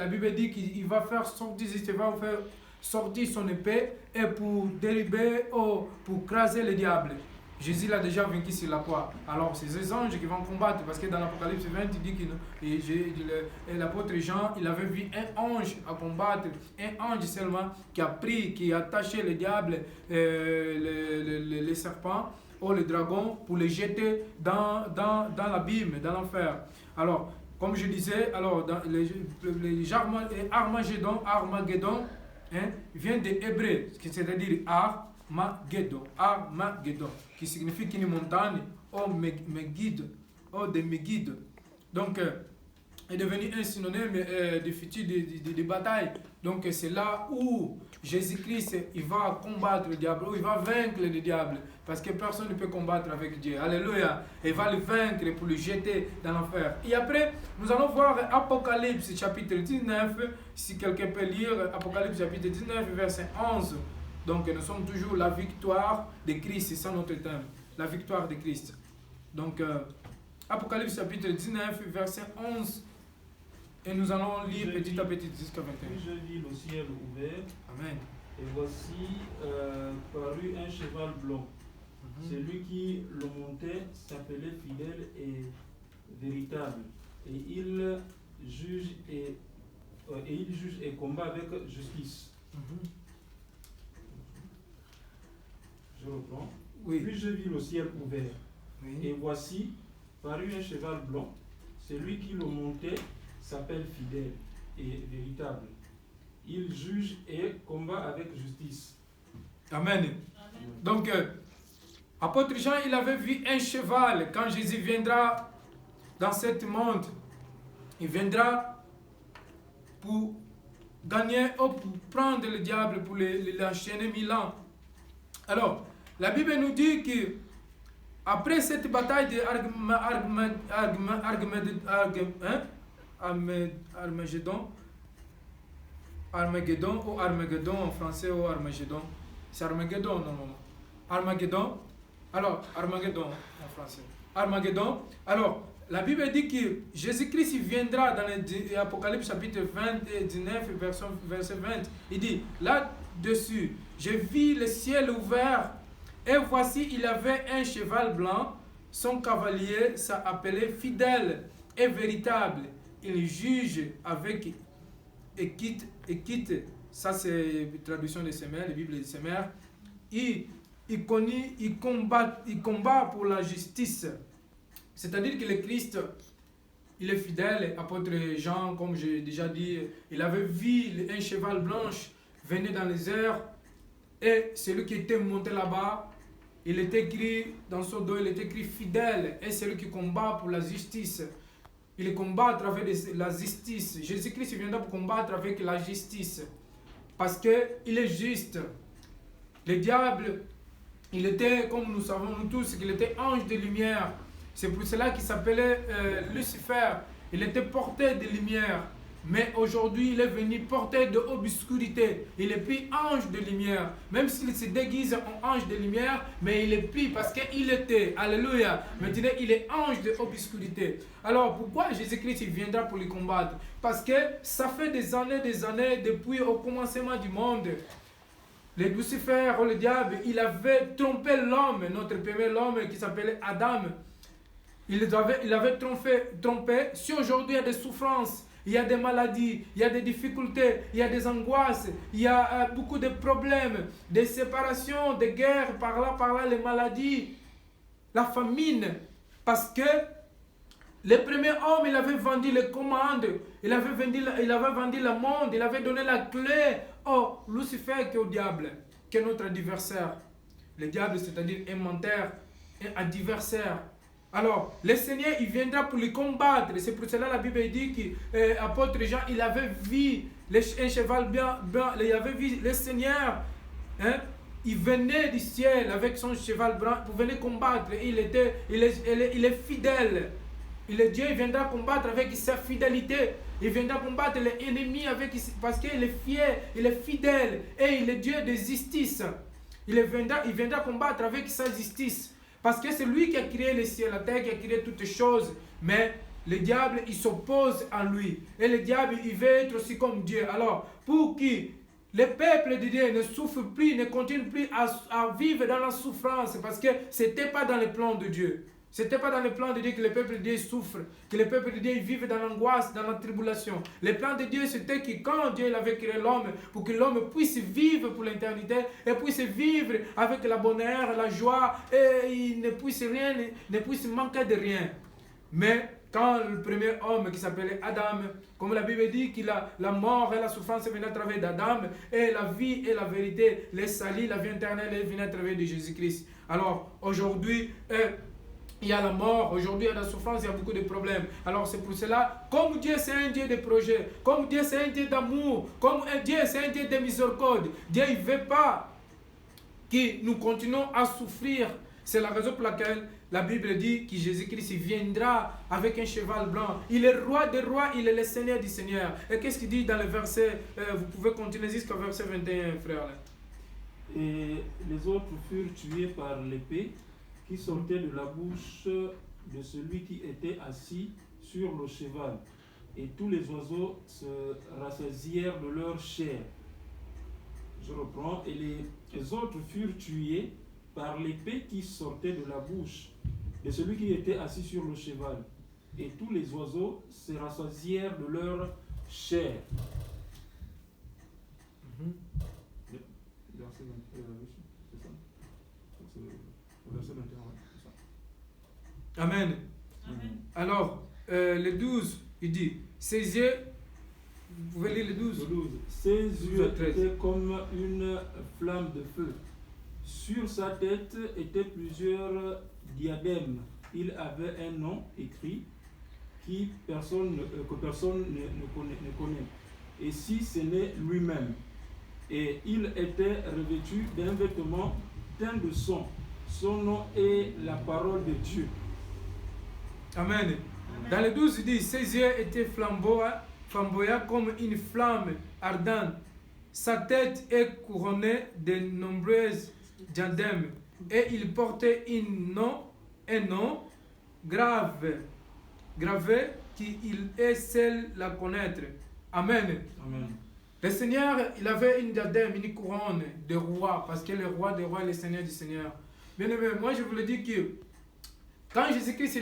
la Bible dit qu'il va faire sortir, il va faire sortir son épée et pour délibérer ou pour craser le diable. Jésus l'a déjà vaincu sur la croix. Alors, c'est ces anges qui vont combattre, parce que dans l'Apocalypse 20, il dit que l'apôtre Jean, il avait vu un ange à combattre, un ange seulement qui a pris, qui a attaché le diable, les serpents ou le dragon pour les jeter dans l'abîme, dans l'enfer. Alors, comme je disais, alors, dans les Armageddon, vient des Hébreux, c'est-à-dire Armageddon, qui signifie qu'une montagne, de Megiddo. Donc, est devenu un synonyme de futur de bataille. Donc, c'est là où Jésus-Christ, il va combattre le diable, où il va vaincre le diable, parce que personne ne peut combattre avec Dieu. Alléluia. Il va le vaincre pour le jeter dans l'enfer. Et après, nous allons voir Apocalypse chapitre 19, si quelqu'un peut lire Apocalypse chapitre 19, verset 11. Donc, nous sommes toujours la victoire de Christ, c'est ça notre thème, la victoire de Christ. Donc, Apocalypse chapitre 19, verset 11, et nous allons lire petit à petit jusqu'à 21. Puis je vis le ciel ouvert. Amen. Et voici parut un cheval blanc. Celui qui le montait s'appelait fidèle et véritable. Et il juge et combat avec justice. Je reprends. Oui. Puis je vis le ciel ouvert. Oui. Et voici parut un cheval blanc. Celui qui le montait s'appelle fidèle et véritable. Il juge et combat avec justice. Amen. Donc, apôtre Jean, il avait vu un cheval. Quand Jésus viendra dans ce monde, il viendra pour gagner ou pour prendre le diable, pour l'enchaîner 1000 ans. Alors, la Bible nous dit que après cette bataille de Armageddon ou Armageddon en français ou Armageddon. C'est Armageddon normalement. Armageddon. Alors, Armageddon en français. Armageddon. Alors, la Bible dit que Jésus-Christ viendra dans l'Apocalypse chapitre 19, verset 20. Il dit, là-dessus, je vis le ciel ouvert et voici, il avait un cheval blanc. Son cavalier s'appelait fidèle et véritable. Il juge avec et quitte. Ça, c'est la traduction de Semer, la Bible de Semer. Il combat pour la justice. C'est-à-dire que le Christ, il est fidèle. Apôtre Jean, comme j'ai déjà dit, il avait vu un cheval blanc venir dans les airs. Et celui qui était monté là-bas, il était écrit dans son dos, il était écrit fidèle. Et celui qui combat pour la justice. Il combat à travers la justice. Jésus-Christ viendra pour combattre avec la justice. Parce qu'il est juste. Le diable, il était, comme nous savons nous tous, qu'il était ange de lumière. C'est pour cela qu'il s'appelait Lucifer. Il était porteur de lumière. Mais aujourd'hui, il est venu porteur de obscurité. Il est plus ange de lumière. Même s'il se déguise en ange de lumière, mais il est plus parce qu'il était. Alléluia. Maintenant, il est ange de obscurité. Alors, pourquoi Jésus-Christ viendra pour le combattre? Parce que ça fait des années, depuis au commencement du monde. Le Lucifer, le diable, il avait trompé l'homme, notre premier homme qui s'appelait Adam. Il avait trompé. Si aujourd'hui il y a des souffrances, il y a des maladies, il y a des difficultés, il y a des angoisses, il y a beaucoup de problèmes, des séparations, des guerres, par là, les maladies, la famine. Parce que le premier homme, il avait vendu les commandes, il avait vendu le monde, il avait donné la clé au Lucifer qui est au diable, qui est notre adversaire. Le diable, c'est-à-dire un menteur, un adversaire. Alors, le Seigneur, il viendra pour le combattre. C'est pour cela que la Bible dit que l'apôtre Jean, il avait vu un cheval blanc, il avait vu le Seigneur. Il venait du ciel avec son cheval blanc pour venir combattre. Il est fidèle. Dieu viendra combattre avec sa fidélité. Il viendra combattre l'ennemi parce qu'il est fier, il est fidèle et il est Dieu de justice. Il viendra combattre avec sa justice. Parce que c'est lui qui a créé le ciel, la terre, qui a créé toutes choses. Mais le diable, il s'oppose à lui. Et le diable, il veut être aussi comme Dieu. Alors, pour que le peuple de Dieu ne souffre plus, ne continue plus à vivre dans la souffrance, parce que ce n'était pas dans le plan de Dieu. Ce n'était pas dans le plan de Dieu que le peuple de Dieu souffre, que le peuple de Dieu vive dans l'angoisse, dans la tribulation. Le plan de Dieu, c'était que quand Dieu avait créé l'homme, pour que l'homme puisse vivre pour l'éternité, et puisse vivre avec la bonheur, la joie, et il ne puisse manquer de rien. Mais quand le premier homme qui s'appelait Adam, comme la Bible dit que la mort et la souffrance venaient à travers d'Adam, et la vie et la vérité, les salis, la vie éternelle venaient à travers de Jésus-Christ. Alors aujourd'hui, il y a la mort, aujourd'hui il y a la souffrance, il y a beaucoup de problèmes. Alors c'est pour cela, comme Dieu c'est un Dieu de projet, comme Dieu c'est un Dieu d'amour, comme Dieu c'est un Dieu de miséricorde, Dieu il ne veut pas que nous continuons à souffrir. C'est la raison pour laquelle la Bible dit que Jésus-Christ viendra avec un cheval blanc. Il est roi des rois, il est le Seigneur du Seigneur. Et qu'est-ce qu'il dit dans le verset, vous pouvez continuer jusqu'au verset 21, frère. Et les autres furent tués par l'épée qui sortait de la bouche de celui qui était assis sur le cheval. Et tous les oiseaux se rassasièrent de leur chair. Je reprends. Et les autres furent tués par l'épée qui sortait de la bouche de celui qui était assis sur le cheval. Et tous les oiseaux se rassasièrent de leur chair. Verset 21, c'est ça. Amen. Amen. Alors, le 12, il dit, ses yeux, vous pouvez lire le 12. Le 12. Ses yeux étaient comme une flamme de feu. Sur sa tête étaient plusieurs diadèmes. Il avait un nom écrit que personne ne connaît. Et si ce n'est lui-même. Et il était revêtu d'un vêtement teint de sang. Son nom est la parole de Dieu. Amen. Amen. Dans le 12, il dit, ses yeux étaient flamboyants comme une flamme ardente. Sa tête est couronnée de nombreuses diadèmes. Et il portait un nom gravé qu'il est seul la connaître. Amen. Amen. Le Seigneur, il avait une diadème, une couronne de roi, parce que le roi des rois est le Seigneur du Seigneur. Bien aimé, moi je vous le dis que quand Jésus-Christ